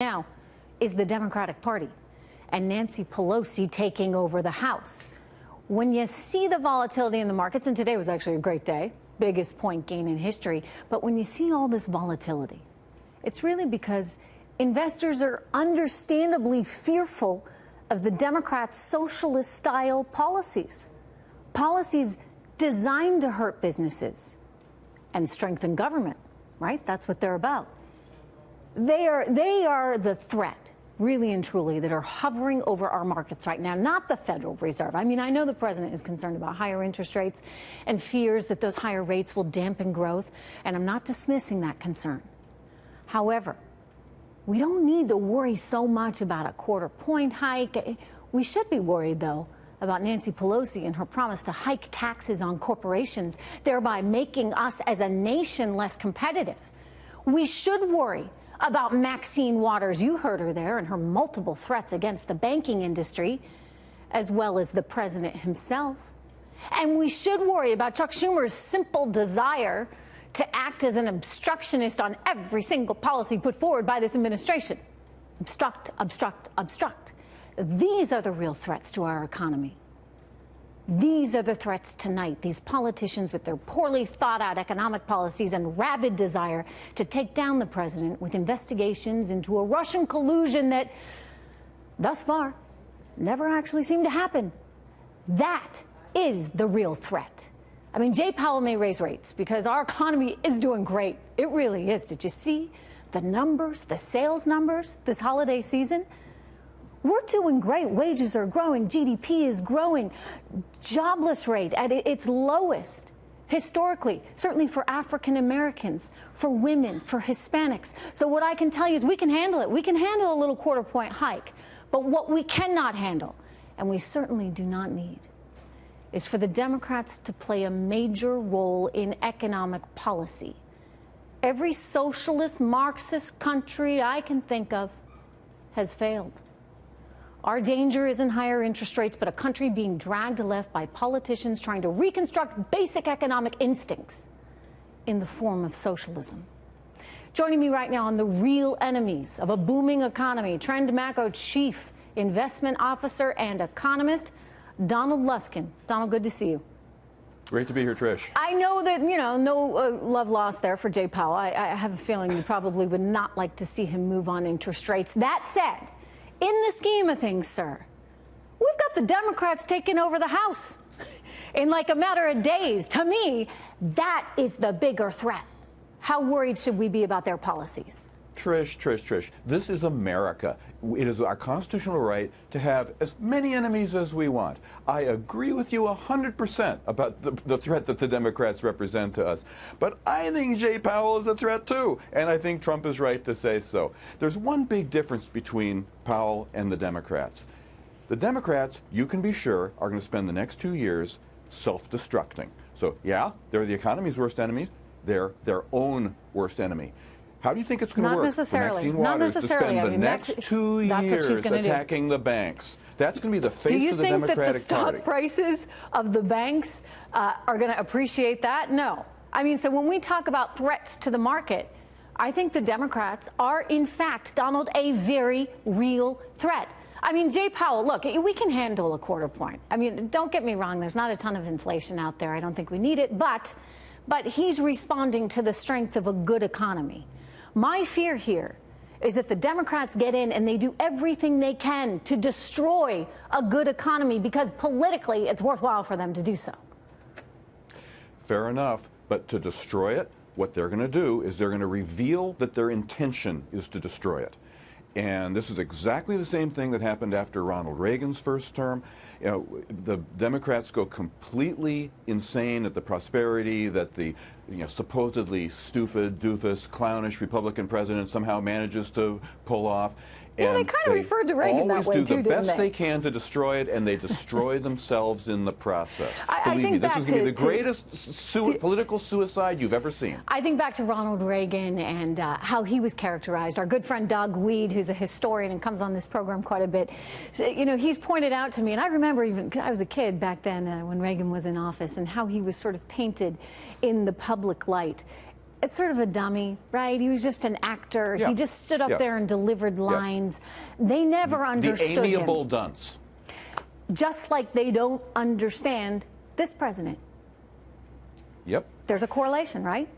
Now is the Democratic Party and Nancy Pelosi taking over the House. When you see the volatility in the markets, and today was actually a great day, biggest point gain in history, but when you see all this volatility, it's really because investors are understandably fearful of the Democrats' socialist-style policies. Policies designed to hurt businesses and strengthen government, right? That's what they're about. They are the threat, really and truly, that are hovering over our markets right now, not the Federal Reserve. I mean, I know the president is concerned about higher interest rates and fears that those higher rates will dampen growth, and I'm not dismissing that concern. However, we don't need to worry so much about a quarter-point hike. We should be worried, though, about Nancy Pelosi and her promise to hike taxes on corporations, thereby making us as a nation less competitive. We should worry about Maxine Waters, you heard her there, and her multiple threats against the banking industry, as well as the president himself. And we should worry about Chuck Schumer's simple desire to act as an obstructionist on every single policy put forward by this administration. Obstruct, obstruct, obstruct. These are the real threats to our economy. These are the threats tonight. These politicians with their poorly thought out economic policies and rabid desire to take down the president with investigations into a Russian collusion that, thus far, never actually seemed to happen. That is the real threat. I mean, Jay Powell may raise rates because our economy is doing great. It really is. Did you see the numbers, the sales numbers this holiday season? We're doing great. Wages are growing. GDP is growing. Jobless rate at its lowest historically, certainly for African Americans, for women, for Hispanics. So what I can tell you is we can handle it. We can handle a little quarter-point hike. But what we cannot handle, and we certainly do not need, is for the Democrats to play a major role in economic policy. Every socialist, Marxist country I can think of has failed. Our danger isn't higher interest rates, but a country being dragged left by politicians trying to reconstruct basic economic instincts in the form of socialism. Joining me right now on the real enemies of a booming economy, Trend Macro Chief Investment Officer and Economist, Donald Luskin. Donald, good to see you. Great to be here, Trish. I know that, no love lost there for Jay Powell. I have a feeling you probably would not like to see him move on interest rates. That said, in the scheme of things, sir, we've got the Democrats taking over the House in like a matter of days. To me, that is the bigger threat. How worried should we be about their policies? Trish, this is America. It is our constitutional right to have as many enemies as we want. I agree with you 100% about the threat that the Democrats represent to us. But I think Jay Powell is a threat too, and I think Trump is right to say so. There's one big difference between Powell and the Democrats. The Democrats, you can be sure, are going to spend the next 2 years self-destructing. So yeah, they're the economy's worst enemies. They're their own worst enemy. How do you think it's going to work for Maxine Waters to spend the next 2 years attacking the banks? That's going to be the face of the Democratic Party. Do you think that the stock prices of the banks are going to appreciate that? No. I mean, so when we talk about threats to the market, I think the Democrats are, in fact, Donald, a very real threat. I mean, Jay Powell, look, we can handle a quarter point. I mean, don't get me wrong. There's not a ton of inflation out there. I don't think we need it. But he's responding to the strength of a good economy. My fear here is that the Democrats get in and they do everything they can to destroy a good economy because politically it's worthwhile for them to do so. Fair enough. But to destroy it, what they're going to do is they're going to reveal that their intention is to destroy it. And this is exactly the same thing that happened after Ronald Reagan's first term. The Democrats go completely insane at the prosperity that the supposedly stupid, doofus, clownish Republican president somehow manages to pull off. Yeah, they kind of referred to Reagan that way, too, didn't they? Always do the best they can to destroy it, and they destroy themselves in the process. Believe me, this is going to be the greatest political suicide you've ever seen. I think back to Ronald Reagan and how he was characterized. Our good friend Doug Weed, who's a historian and comes on this program quite a bit, he's pointed out to me, and I remember even, I was a kid back then when Reagan was in office, and how he was sort of painted in the public light. it's sort of a dummy, right? He was just an actor. Yeah. He just stood up Yes. there and delivered lines. They never understood The amiable him. dunce. Just like they don't understand this president. Yep. There's a correlation, right?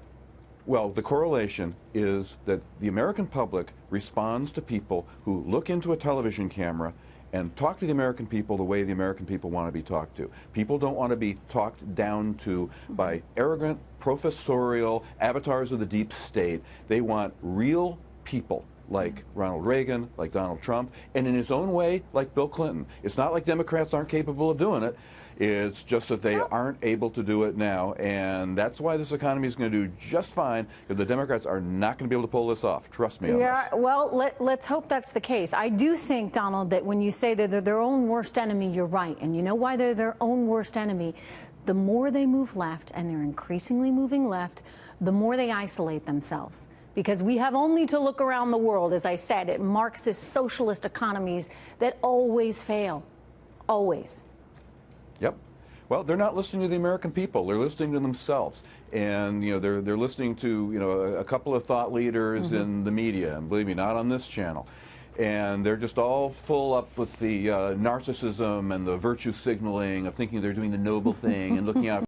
Well, the correlation is that the American public responds to people who look into a television camera and talk to the American people the way the American people want to be talked to. People don't want to be talked down to by arrogant, professorial avatars of the deep state. They want real people like Ronald Reagan, like Donald Trump, and in his own way, like Bill Clinton. It's not like Democrats aren't capable of doing it. It's just that they aren't able to do it now, and that's why this economy is going to do just fine, because the Democrats are not going to be able to pull this off. Trust me on this. Well, let's hope that's the case. I do think, Donald, that when you say that they're their own worst enemy, you're right. And you know why they're their own worst enemy? The more they move left, and they're increasingly moving left, the more they isolate themselves. Because we have only to look around the world, as I said, at Marxist socialist economies that always fail. Always. Yep. Well, they're not listening to the American people. They're listening to themselves. And, you know, they're listening to, you know, a couple of thought leaders in the media, and believe me, not on this channel. And they're just all full up with the narcissism and the virtue signaling of thinking they're doing the noble thing and looking out